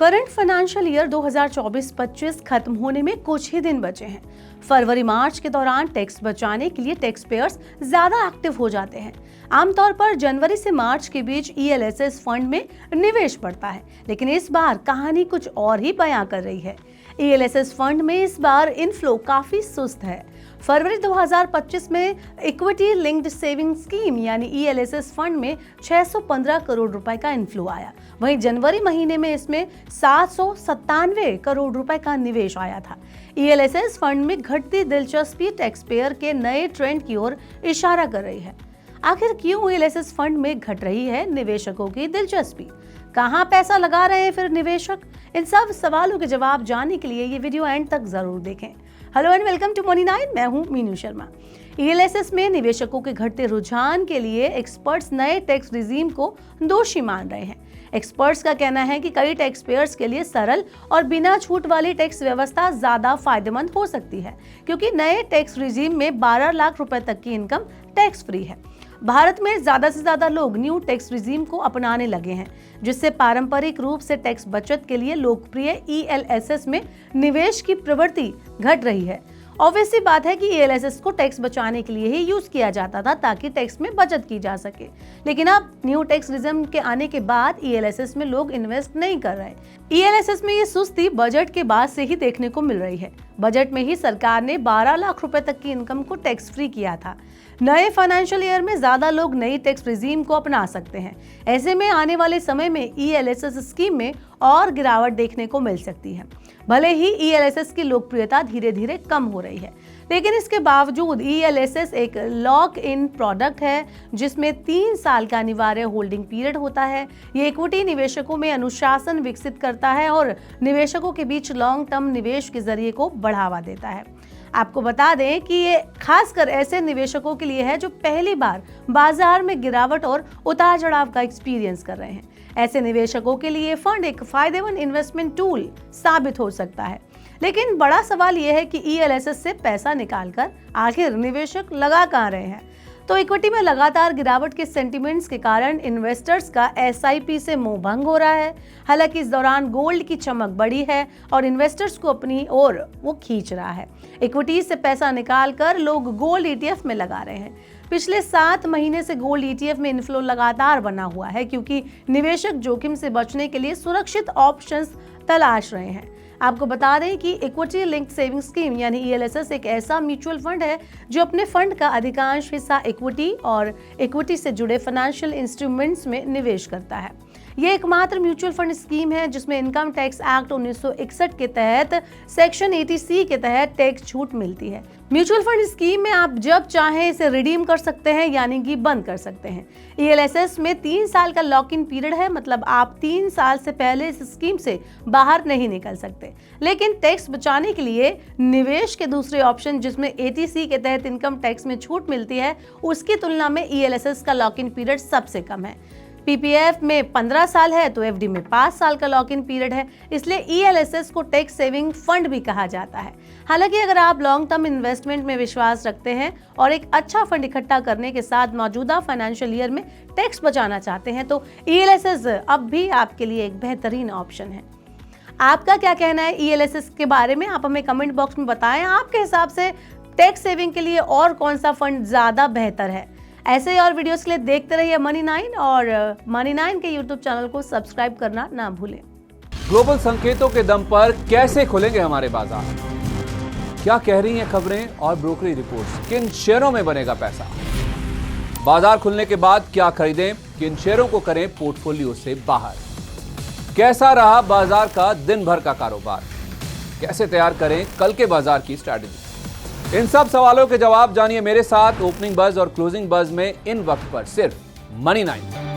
Current financial year 2024-25 खत्म होने में कुछ ही दिन बचे हैं। फरवरी मार्च के दौरान टैक्स बचाने के लिए टैक्स पेयर्स ज्यादा एक्टिव हो जाते हैं। आमतौर पर जनवरी से मार्च के बीच ELSS फंड में निवेश बढ़ता है, लेकिन इस बार कहानी कुछ और ही बयां कर रही है। ELSS फंड में इस बार इनफ्लो काफी सुस्त है। फरवरी 2025 में इक्विटी लिंक्ड सेविंग स्कीम यानी ELSS फंड में 615 करोड़ रुपए का इनफ्लो आया। वहीं जनवरी महीने में इसमें 797 करोड़ रुपए का निवेश आया था। ELSS फंड में घटती दिलचस्पी टैक्स पेयर के नए ट्रेंड की ओर इशारा कर रही है। आखिर क्यों ELSS फंड में घट रही है निवेशकों की दिलचस्पी? कहां पैसा लगा रहे हैं फिर निवेशक? इन सब सवालों के जवाब जानने के लिए ये वीडियो एंड तक जरूर देखें। Hello and welcome to money 9। मैं हूं मीनू शर्मा। ELSS में निवेशकों के घटते रुझान के लिए एक्सपर्ट्स नए टैक्स रिजीम को दोषी मान रहे हैं। एक्सपर्ट्स का कहना है कि कई टैक्स पेयर्स के लिए सरल और बिना छूट वाली टैक्स व्यवस्था ज्यादा फायदेमंद हो सकती है, क्योंकि नए टैक्स रिजीम में 12 लाख रुपए तक की इनकम टैक्स फ्री है। भारत में ज्यादा से ज्यादा लोग न्यू टैक्स रिजीम को अपनाने लगे हैं, जिससे पारंपरिक रूप से टैक्स बचत के लिए लोकप्रिय ELSS में निवेश की प्रवृत्ति घट रही है। ऑब्वियस सी बात है कि ELSS को टैक्स बचाने के लिए ही यूज किया जाता था, ताकि टैक्स में बचत की जा सके। लेकिन अब न्यू टैक्स रिजीम के आने के बाद ELSS में लोग इन्वेस्ट नहीं कर रहे। ELSS में ये सुस्ती बजट के बाद से ही देखने को मिल रही है। बजट में ही सरकार ने 12 लाख रुपए तक की इनकम को टैक्स फ्री किया था। नए फाइनेंशियल ईयर में ज्यादा लोग नई टैक्स रिजीम को अपना सकते हैं। ऐसे में आने वाले समय में ELSS स्कीम में और गिरावट देखने को मिल सकती है। भले ही ELSS की लोकप्रियता धीरे धीरे कम हो रही है, लेकिन इसके बावजूद ELSS एक लॉक इन प्रोडक्ट है, जिसमें 3 साल का अनिवार्य होल्डिंग पीरियड होता है। ये इक्विटी निवेशकों में अनुशासन विकसित करता है और निवेशकों के बीच लॉन्ग टर्म निवेश के जरिए को बढ़ावा देता है। आपको बता दें कि ये खासकर ऐसे निवेशकों के लिए है जो पहली बार बाजार में गिरावट और उतार चढ़ाव का एक्सपीरियंस कर रहे हैं। ऐसे निवेशकों के लिए फंड एक फायदेमंद इन्वेस्टमेंट टूल साबित हो सकता है। लेकिन बड़ा सवाल यह है कि ELSS से पैसा निकालकर आखिर निवेशक लगा कहां रहे हैं? तो इक्विटी में लगातार गिरावट के सेंटिमेंट्स के कारण इन्वेस्टर्स का SIP से मोह भंग हो रहा है। हालांकि इस दौरान गोल्ड की चमक बढ़ी है और इन्वेस्टर्स को अपनी ओर वो खींच रहा है। इक्विटी से पैसा निकालकर लोग गोल्ड ETF में लगा रहे हैं। पिछले 7 महीने से गोल्ड ETF में इनफ्लो लगातार बना हुआ है, क्योंकि निवेशक जोखिम से बचने के लिए सुरक्षित ऑप्शंस तलाश रहे हैं। आपको बता दें कि इक्विटी लिंक्ड सेविंग स्कीम यानी ELSS एक ऐसा म्यूचुअल फंड है जो अपने फंड का अधिकांश हिस्सा इक्विटी और इक्विटी से जुड़े फाइनेंशियल इंस्ट्रूमेंट्स में निवेश करता है। ये एकमात्र म्यूचुअल फंड स्कीम है जिसमें इनकम टैक्स एक्ट 1961 के तहत सेक्शन 80C के तहत टैक्स छूट मिलती है। म्यूचुअल फंड स्कीम में आप जब चाहें इसे रिडीम कर सकते हैं, यानी कि बंद कर सकते हैं। ELSS में 3 साल का लॉक इन पीरियड है, मतलब आप 3 साल से पहले इस स्कीम से बाहर नहीं निकल सकते। लेकिन टैक्स बचाने के लिए निवेश के दूसरे ऑप्शन, जिसमें 80C के तहत इनकम टैक्स में छूट मिलती है, उसकी तुलना में ELSS का लॉक इन पीरियड सबसे कम है। PPF में 15 साल है तो FD में 5 साल का लॉक इन पीरियड है, इसलिए ELSS को टैक्स सेविंग फंड भी कहा जाता है। हालांकि अगर आप लॉन्ग टर्म इन्वेस्टमेंट में विश्वास रखते हैं और एक अच्छा फंड इकट्ठा करने के साथ मौजूदा फाइनेंशियल ईयर में टैक्स बचाना चाहते हैं, तो ELSS अब भी आपके लिए एक बेहतरीन ऑप्शन है। आपका क्या कहना है ELSS के बारे में? आप हमें कमेंट बॉक्स में बताएं। आपके हिसाब से टैक्स सेविंग के लिए और कौन सा फंड ज्यादा बेहतर है? ऐसे ही और वीडियोस के लिए देखते रहिए मनी 9 और मनी 9 के यूट्यूब चैनल को सब्सक्राइब करना ना भूलें। ग्लोबल संकेतों के दम पर कैसे खुलेंगे हमारे बाजार? क्या कह रही हैं खबरें और ब्रोकरी रिपोर्ट्स? किन शेयरों में बनेगा पैसा? बाजार खुलने के बाद क्या खरीदें? किन शेयरों को करें पोर्टफोलियो से बाहर? कैसा रहा बाजार का दिन भर का कारोबार? कैसे तैयार करें कल के बाजार की स्ट्रैटेजी? इन सब सवालों के जवाब जानिए मेरे साथ ओपनिंग बज और क्लोजिंग बज में इन वक्त पर सिर्फ मनी 9।